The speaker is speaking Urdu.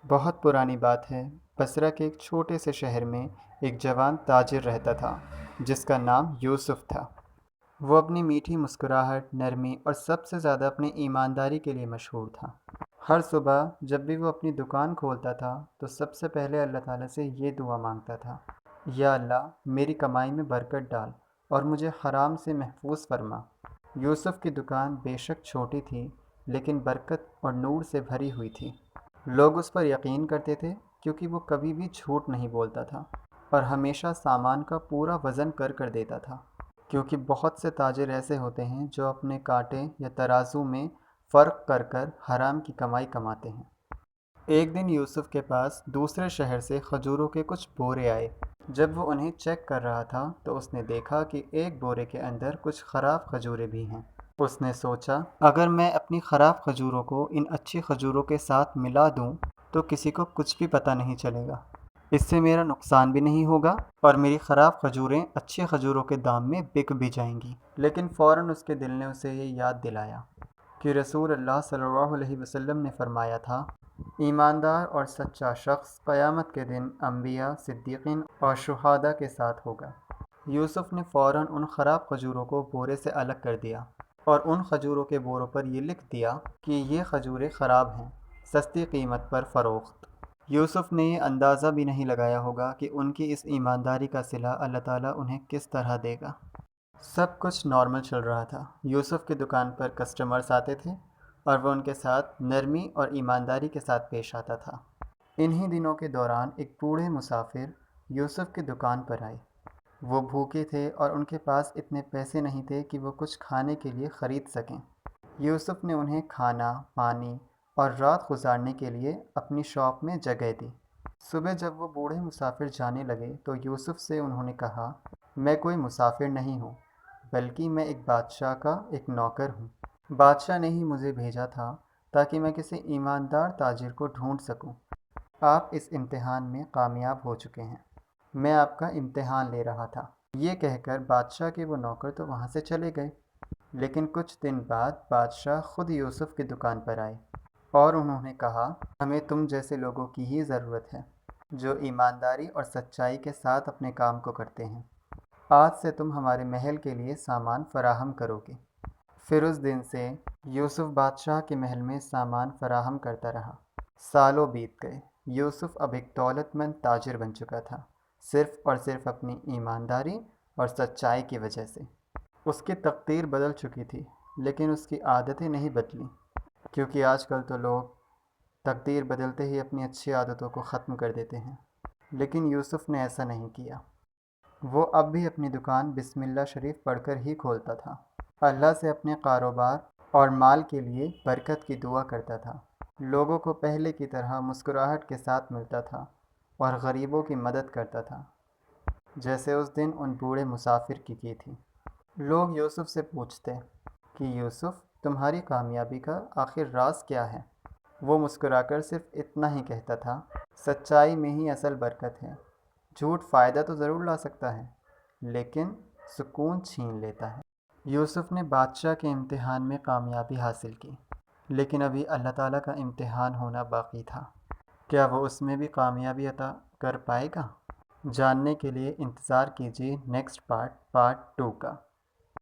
بہت پرانی بات ہے۔ بصرہ کے ایک چھوٹے سے شہر میں ایک جوان تاجر رہتا تھا جس کا نام یوسف تھا۔ وہ اپنی میٹھی مسکراہٹ، نرمی اور سب سے زیادہ اپنی ایمانداری کے لیے مشہور تھا۔ ہر صبح جب بھی وہ اپنی دکان کھولتا تھا تو سب سے پہلے اللہ تعالیٰ سے یہ دعا مانگتا تھا، یا اللہ میری کمائی میں برکت ڈال اور مجھے حرام سے محفوظ فرما۔ یوسف کی دکان بے شک چھوٹی تھی لیکن برکت اور نور سے بھری ہوئی تھی۔ لوگ اس پر یقین کرتے تھے کیونکہ وہ کبھی بھی جھوٹ نہیں بولتا تھا اور ہمیشہ سامان کا پورا وزن کر کر دیتا تھا، کیونکہ بہت سے تاجر ایسے ہوتے ہیں جو اپنے کانٹے یا ترازو میں فرق کر کر حرام کی کمائی کماتے ہیں۔ ایک دن یوسف کے پاس دوسرے شہر سے کھجوروں کے کچھ بورے آئے۔ جب وہ انہیں چیک کر رہا تھا تو اس نے دیکھا کہ ایک بورے کے اندر کچھ خراب کھجوریں بھی ہیں۔ اس نے سوچا، اگر میں اپنی خراب کھجوروں کو ان اچھی کھجوروں کے ساتھ ملا دوں تو کسی کو کچھ بھی پتہ نہیں چلے گا، اس سے میرا نقصان بھی نہیں ہوگا اور میری خراب کھجوریں اچھی کھجوروں کے دام میں بک بھی جائیں گی۔ لیکن فوراً اس کے دل نے اسے یہ یاد دلایا کہ رسول اللہ صلی اللہ علیہ وسلم نے فرمایا تھا، ایماندار اور سچا شخص قیامت کے دن انبیاء، صدیقین اور شہداء کے ساتھ ہوگا۔ یوسف نے فوراً ان خراب کھجوروں کو بورے سے الگ کر دیا اور ان کھجوروں کے بوروں پر یہ لکھ دیا کہ یہ کھجوریں خراب ہیں، سستی قیمت پر فروخت۔ یوسف نے یہ اندازہ بھی نہیں لگایا ہوگا کہ ان کی اس ایمانداری کا صلہ اللہ تعالیٰ انہیں کس طرح دے گا۔ سب کچھ نارمل چل رہا تھا۔ یوسف کی دکان پر کسٹمرز آتے تھے اور وہ ان کے ساتھ نرمی اور ایمانداری کے ساتھ پیش آتا تھا۔ انہی دنوں کے دوران ایک بوڑھے مسافر یوسف کی دکان پر آئے۔ وہ بھوکے تھے اور ان کے پاس اتنے پیسے نہیں تھے کہ وہ کچھ کھانے کے لیے خرید سکیں۔ یوسف نے انہیں کھانا، پانی اور رات گزارنے کے لیے اپنی شاپ میں جگہ دی۔ صبح جب وہ بوڑھے مسافر جانے لگے تو یوسف سے انہوں نے کہا، میں کوئی مسافر نہیں ہوں بلکہ میں ایک بادشاہ کا ایک نوکر ہوں۔ بادشاہ نے ہی مجھے بھیجا تھا تاکہ میں کسی ایماندار تاجر کو ڈھونڈ سکوں۔ آپ اس امتحان میں کامیاب ہو چکے ہیں، میں آپ کا امتحان لے رہا تھا۔ یہ کہہ کر بادشاہ کے وہ نوکر تو وہاں سے چلے گئے، لیکن کچھ دن بعد بادشاہ خود یوسف کی دکان پر آئے اور انہوں نے کہا، ہمیں تم جیسے لوگوں کی ہی ضرورت ہے جو ایمانداری اور سچائی کے ساتھ اپنے کام کو کرتے ہیں۔ آج سے تم ہمارے محل کے لیے سامان فراہم کرو گے۔ پھر اس دن سے یوسف بادشاہ کے محل میں سامان فراہم کرتا رہا۔ سالوں بیت گئے۔ یوسف اب ایک دولت مند تاجر بن چکا تھا، صرف اور صرف اپنی ایمانداری اور سچائی کی وجہ سے۔ اس کی تقدیر بدل چکی تھی لیکن اس کی عادتیں نہیں بدلیں، کیونکہ آج کل تو لوگ تقدیر بدلتے ہی اپنی اچھی عادتوں کو ختم کر دیتے ہیں، لیکن یوسف نے ایسا نہیں کیا۔ وہ اب بھی اپنی دکان بسم اللہ شریف پڑھ کر ہی کھولتا تھا۔ اللہ سے اپنے کاروبار اور مال کے لیے برکت کی دعا کرتا تھا۔ لوگوں کو پہلے کی طرح مسکراہٹ کے ساتھ ملتا تھا اور غریبوں کی مدد کرتا تھا، جیسے اس دن ان بوڑھے مسافر کی تھی۔ لوگ یوسف سے پوچھتے کہ یوسف، تمہاری کامیابی کا آخر راز کیا ہے؟ وہ مسکرا کر صرف اتنا ہی کہتا تھا، سچائی میں ہی اصل برکت ہے۔ جھوٹ فائدہ تو ضرور لا سکتا ہے لیکن سکون چھین لیتا ہے۔ یوسف نے بادشاہ کے امتحان میں کامیابی حاصل کی، لیکن ابھی اللہ تعالیٰ کا امتحان ہونا باقی تھا۔ کیا وہ اس میں بھی کامیابی عطا کر پائے گا؟ جاننے کے لیے انتظار کیجیے نیکسٹ پارٹ 2 کا۔